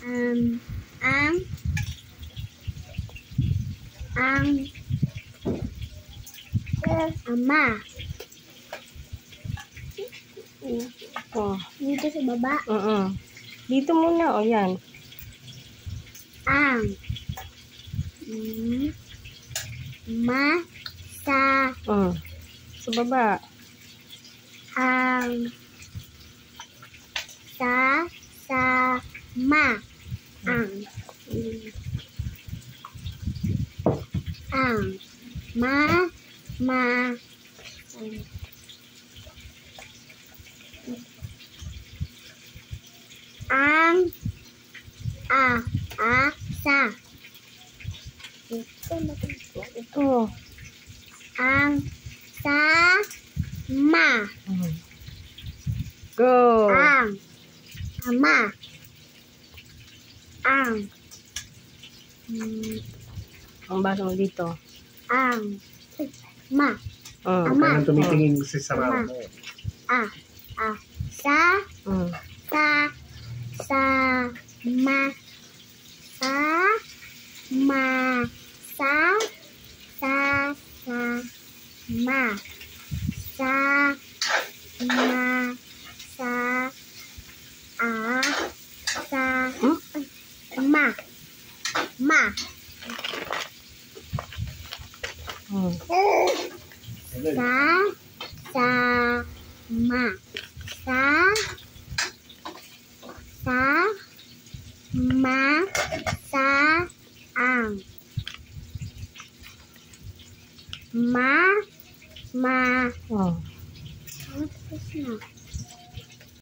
Ang ama. Oh. Dito sa baba. Dito muna, o yan. Ang masa. Sa baba. Ang sama. Ang ang asa. Ito. Ang sama. Go. Ang ama. Ang Basa mo dito. ang ma. Ama. Kaya tumitingin si sarap mo. Sa